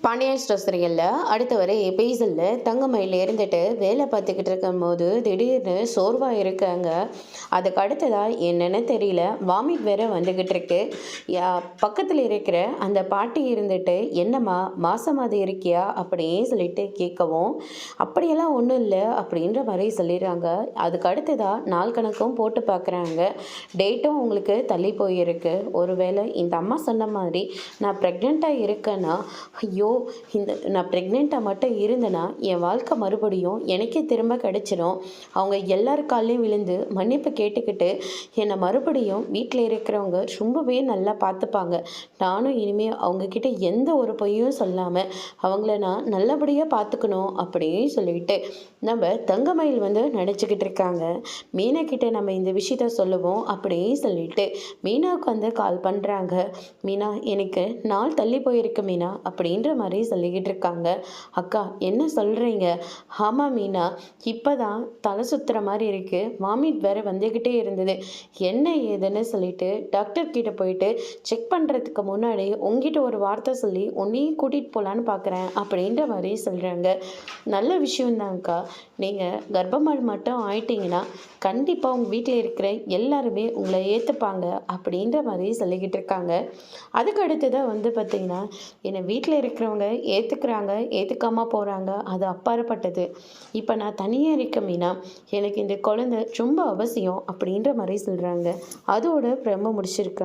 Pandian store சீரியலில் அடுத்த வரை எபிசோடில் தங்கமயில் இருந்துட்டு வேலை பார்த்துக்கிட்டு இருக்கும்போது திடீர்னு சோர்வாக இருக்காங்க. அதுக்கு அடுத்ததாக என்னென்னு தெரியல, வாமிட் வேற வந்துக்கிட்டு இருக்கு. பக்கத்தில் இருக்கிற அந்த பாட்டி இருந்துட்டு என்னம்மா மாசமாக இருக்கியா அப்படின்னு சொல்லிட்டு கேட்கவும், அப்படியெல்லாம் ஒன்றும் இல்லை அப்படின்ற மாதிரி சொல்லிடுறாங்க. அதுக்கு அடுத்ததாக நாள் கணக்கும் போட்டு பார்க்குறாங்க. டேட்டும் உங்களுக்கு தள்ளி போயிருக்கு. ஒருவேளை இந்த அம்மா சொன்ன மாதிரி நான் ப்ரெக்னெண்ட்டாக இருக்கேன்னா, ஐயோ நான் ப்ரெக்னெண்ட்டாக மட்டும் இருந்தேன்னா என் வாழ்க்கை மறுபடியும் எனக்கே திரும்ப கிடச்சிடும். அவங்க எல்லார் காலையும் விழுந்து மன்னிப்பு கேட்டுக்கிட்டு என்னை மறுபடியும் வீட்டில் இருக்கிறவங்க ரொம்பவே நல்லா பார்த்துப்பாங்க. நானும் இனிமேல் அவங்கக்கிட்ட எந்த ஒரு பொய்யும் சொல்லாமல் அவங்கள நான் நல்லபடியாக பார்த்துக்கணும் அப்படின்னு சொல்லிட்டு நம்ம தங்கமயில் நினச்சிக்கிட்டு இருக்காங்க. மீனா கிட்ட நம்ம இந்த விஷயத்த சொல்லுவோம் அப்படின்னு சொல்லிட்டு மீனாவுக்கு கால் பண்ணுறாங்க. மீனா, எனக்கு நாள் தள்ளி போயிருக்கு மீனா அப்படின்ற மாதிரி சொல்லிக்கிட்டு இருக்காங்க. அக்கா, என்ன சொல்கிறீங்க? ஆமாம் மீனா, இப்போ தான் தலை சுற்றுற மாதிரி இருக்குது. வாமிட் வேறு வந்துக்கிட்டே இருந்தது. என்ன ஏதுன்னு சொல்லிட்டு டாக்டர் கிட்ட போயிட்டு செக் பண்ணுறதுக்கு முன்னாடி உங்ககிட்ட ஒரு வார்த்தை சொல்லி உன்னையும் கூட்டிகிட்டு போகலான்னு பார்க்குறேன் அப்படின்ற மாதிரி சொல்கிறாங்க. நல்ல விஷயம்தான்க்கா. நீங்கள் கர்ப்பமாக மட்டும் ஆயிட்டீங்கன்னா கண்டிப்பாக உங்கள் வீட்டில் இருக்கிற எல்லாருமே உங்களை ஏற்றுப்பாங்க அப்படின்ற மாதிரி சொல்லிக்கிட்டு இருக்காங்க. அதுக்கு அடுத்ததாக பார்த்திங்கன்னா, என்னை வீட்டில் இருக்கிறவங்க ஏற்றுக்கிறாங்க, ஏற்றுக்காமல் போகிறாங்க, அது அப்பாற்பட்டது. இப்போ நான் தனியாக இருக்க மீனா, எனக்கு இந்த குழந்தை ரொம்ப அவசியம் அப்படின்ற மாதிரி சொல்கிறாங்க. அதோட பிரம்ம முடிச்சிருக்காங்க.